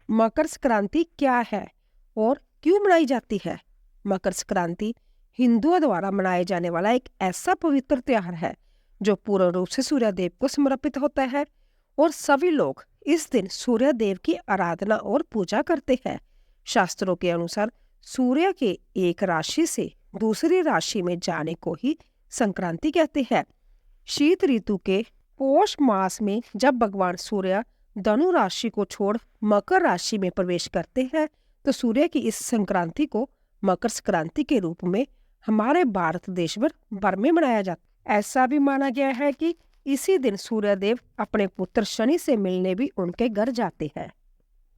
मकर संक्रांति क्या है और क्यों मनाई जाती है? मकर संक्रांति हिंदुओं द्वारा मनाए जाने वाला एक ऐसा पवित्र त्योहार है जो पूर्ण रूप से सूर्य देव को समर्पित होता है और सभी लोग इस दिन सूर्य देव की आराधना और पूजा करते हैं। शास्त्रों के अनुसार सूर्य के एक राशि से दूसरी राशि में जाने को ही संक्रांति कहते हैं। शीत ऋतु के पौष मास में जब भगवान सूर्य धनु राशि को छोड़ मकर राशि में प्रवेश करते हैं तो सूर्य की इस संक्रांति को मकर संक्रांति के रूप में हमारे भारत देश भर में मनाया जाता है। ऐसा भी माना गया है कि इसी दिन सूर्य देव अपने पुत्र शनि से मिलने भी उनके घर जाते हैं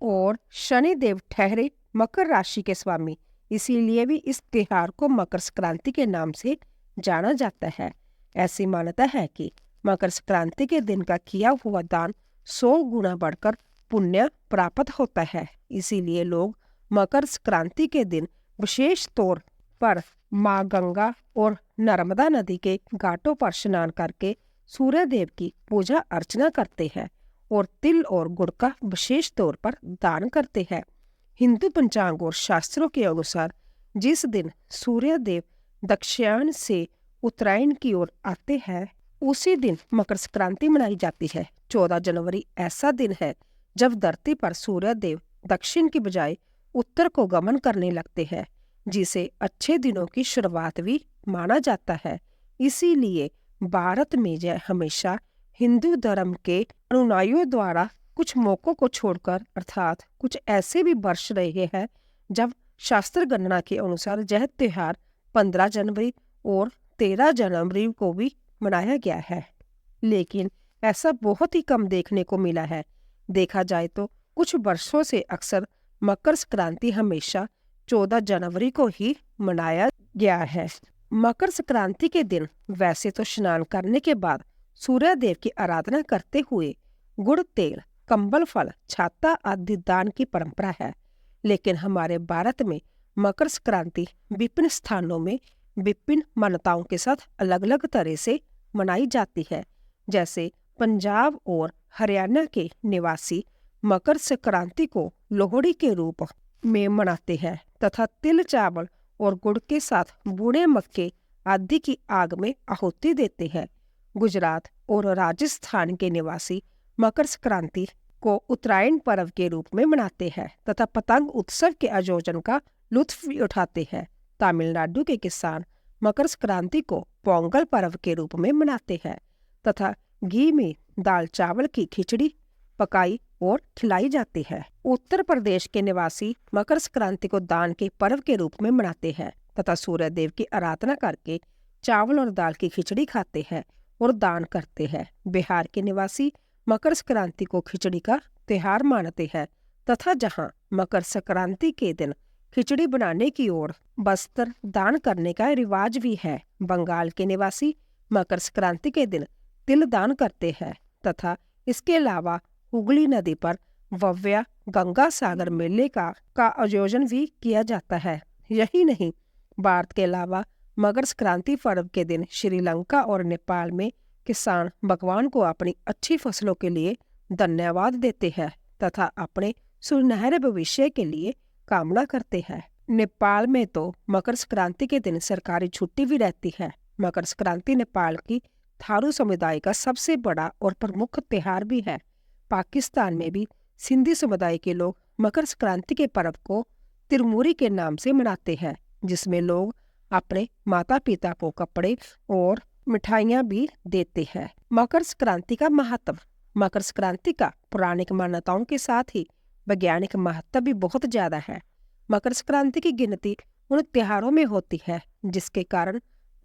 और शनि देव ठहरे मकर राशि के स्वामी, इसीलिए भी इस त्योहार को मकर संक्रांति के नाम से जाना जाता है। ऐसी मान्यता है कि मकर संक्रांति के दिन का किया हुआ दान 100 गुना बढ़कर पुण्य प्राप्त होता है। इसीलिए लोग मकर संक्रांति के दिन विशेष तौर पर माँ गंगा और नर्मदा नदी के घाटों पर स्नान करके सूर्य देव की पूजा अर्चना करते हैं और तिल और गुड़ का विशेष तौर पर दान करते हैं। हिंदू पंचांग और शास्त्रों के अनुसार जिस दिन सूर्य देव दक्षिणायन से उत्तरायण की ओर आते हैं उसी दिन मकर संक्रांति मनाई जाती है। 14 जनवरी ऐसा दिन है जब धरती पर सूर्य देव दक्षिण की बजाय उत्तर को गमन करने लगते हैं, जिसे अच्छे दिनों की शुरुआत भी माना जाता है। इसीलिए भारत में यह हमेशा हिंदू धर्म के अनुयायियों द्वारा कुछ मौकों को छोड़कर अर्थात कुछ ऐसे भी वर्ष रहे हैं जब शास्त्र गणना के अनुसार यह त्योहार 15 जनवरी और 13 जनवरी को भी मनाया गया है, लेकिन ऐसा बहुत ही कम देखने को मिला है। देखा जाए तो कुछ वर्षों से अक्सर मकर संक्रांति हमेशा 14 जनवरी को ही मनाया गया है। मकर संक्रांति के दिन वैसे तो स्नान करने के बाद सूर्य देव की आराधना करते हुए गुड़, तेल, कंबल, फल, छाता आदि दान की परंपरा है, लेकिन हमारे भारत में मकर संक्रांति विभिन्न स्थानों में विभिन्न मान्यताओं के साथ अलग अलग तरह से मनाई जाती है। जैसे पंजाब और हरियाणा के निवासी मकर संक्रांति को लोहड़ी के रूप में मनाते हैं तथा तिल, चावल और गुड़ के साथ बूढ़े मक्के आदि की आग में आहुति देते हैं। गुजरात और राजस्थान के निवासी मकर संक्रांति को उत्तरायण पर्व के रूप में मनाते हैं तथा पतंग उत्सव के आयोजन का लुत्फ भी उठाते हैं। तमिलनाडु के किसान मकर संक्रांति को पोंगल पर्व के रूप में मनाते हैं तथा घी में दाल चावल की खिचड़ी पकाई और खिलाई जाती है। उत्तर प्रदेश के निवासी मकर संक्रांति को दान के पर्व के रूप में मनाते हैं तथा सूर्य देव की आराधना करके चावल और दाल की खिचड़ी खाते हैं और दान करते हैं। बिहार के निवासी मकर संक्रांति को खिचड़ी का त्योहार मानते हैं तथा जहां मकर संक्रांति के दिन खिचड़ी बनाने की ओर वस्त्र दान करने का रिवाज भी है। बंगाल के निवासी मकर संक्रांति के दिन तिल दान करते हैं तथा इसके अलावा हुगली नदी पर भव्य गंगा सागर मेले का आयोजन भी किया जाता है। यही नहीं, भारत के अलावा मकर संक्रांति पर्व के दिन श्रीलंका और नेपाल में किसान भगवान को अपनी अच्छी फसलों के लिए धन्यवाद देते हैं तथा अपने सुनहरे भविष्य के लिए कामना करते हैं। नेपाल में तो मकर संक्रांति के दिन सरकारी छुट्टी भी रहती है। मकर संक्रांति नेपाल की थारू समुदाय का सबसे बड़ा और प्रमुख त्योहार भी है। पाकिस्तान में भी सिंधी समुदाय के लोग मकर संक्रांति के पर्व को तिरमूरी के नाम से मनाते हैं, जिसमें लोग अपने माता पिता को कपड़े और मिठाइयाँ भी देते हैं। मकर संक्रांति का महत्व। मकर संक्रांति का पौराणिक मान्यताओं के साथ ही वैज्ञानिक महत्व भी बहुत ज्यादा है। मकर संक्रांति की गिनती उन त्योहारों में होती है जिसके कारण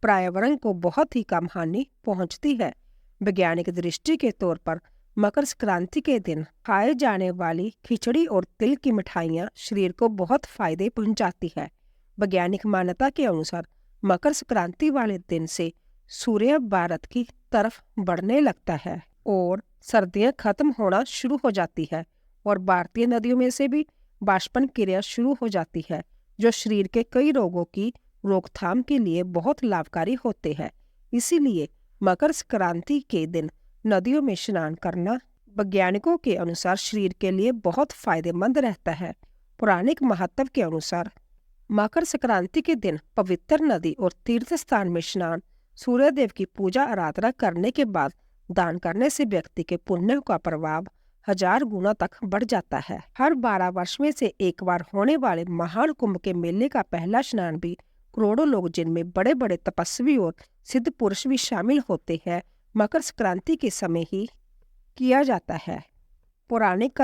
पर्यावरण को बहुत ही कम हानि पहुंचती है। वैज्ञानिक दृष्टि के तौर पर मकर संक्रांति के दिन खाए जाने वाली खिचड़ी और तिल की मिठाइयाँ शरीर को बहुत फायदे पहुंचाती है। वैज्ञानिक मान्यता के अनुसार मकर संक्रांति वाले दिन से सूर्य भारत की तरफ बढ़ने लगता है और सर्दियां खत्म होना शुरू हो जाती है और भारतीय नदियों में से भी बाष्पन क्रिया शुरू हो जाती है, जो शरीर के कई रोगों की रोकथाम के लिए बहुत लाभकारी होते हैं। इसीलिए मकर संक्रांति के दिन नदियों में स्नान करना वैज्ञानिकों के अनुसार शरीर के लिए बहुत फायदेमंद रहता है। पौराणिक महत्व के अनुसार मकर संक्रांति के दिन पवित्र नदी और तीर्थ स्थान में स्नान, सूर्यदेव की पूजा आराधना करने के बाद दान करने से व्यक्ति के पुण्य का प्रभाव 1000 गुना तक बढ़ जाता है। हर 12 वर्ष में से एक बार होने वाले महान कुंभ के मेले का पहला स्नान भी करोड़ों लोग, जिनमें बड़े बड़े तपस्वी और सिद्ध पुरुष भी शामिल होते हैं, मकर संक्रांति के समय ही किया जाता है। पौराणिक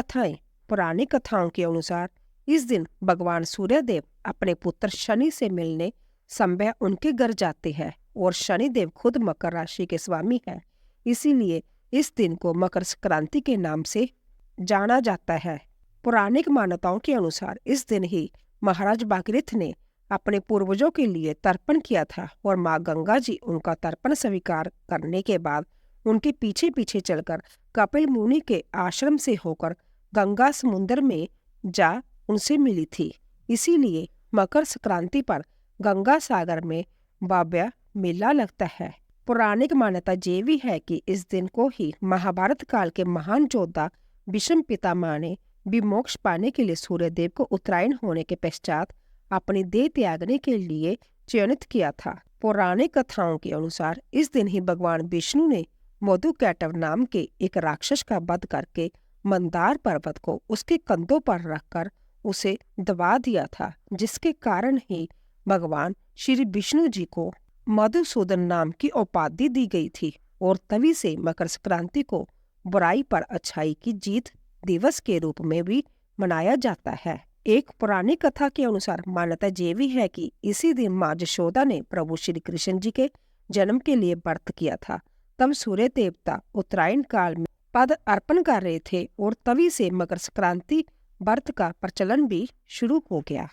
कथाओं के अनुसार इस दिन भगवान सूर्यदेव अपने पुत्र शनि से मिलने संभव उनके घर जाते हैं और शनिदेव खुद मकर राशि के स्वामी हैं। इसीलिए इस दिन को मकर संक्रांति के नाम से जाना जाता है। पौराणिक मान्यताओं के अनुसार इस दिन ही महाराज भागीरथ ने अपने पूर्वजों के लिए तर्पण किया था और माँ गंगा जी उनका तर्पण स्वीकार करने के बाद उनके पीछे पीछे चलकर कपिल मुनि के आश्रम से होकर गंगा समुद्र में जा उनसे मिली थी। इसीलिए मकर संक्रांति पर गंगा सागर में भव्य मेला लगता है। पौराणिक मान्यता ये भी है कि इस दिन को ही महाभारत काल के महान योद्धा भीष्म पितामह ने भी मोक्ष पाने के लिए सूर्यदेव को उत्तरायण होने के पश्चात अपनी देह त्यागने के लिए चयनित किया था। पौराणिक कथाओं के अनुसार इस दिन ही भगवान विष्णु ने मधुकैटभ नाम के एक राक्षस का वध करके मंदार पर्वत को उसके कंधों पर रखकर उसे दबा दिया था, जिसके कारण ही भगवान श्री विष्णु जी को मधुसूदन नाम की उपाधि दी गई थी और तभी से मकर संक्रांति को बुराई पर अच्छाई की जीत दिवस के रूप में भी मनाया जाता है। एक पौराणिक कथा के अनुसार मान्यता ये भी है कि इसी दिन माँ यशोदा ने प्रभु श्री कृष्ण जी के जन्म के लिए व्रत किया था। तब सूर्य देवता उत्तरायण काल में पद अर्पण कर रहे थे और तभी से मकर संक्रांति व्रत का प्रचलन भी शुरू हो गया।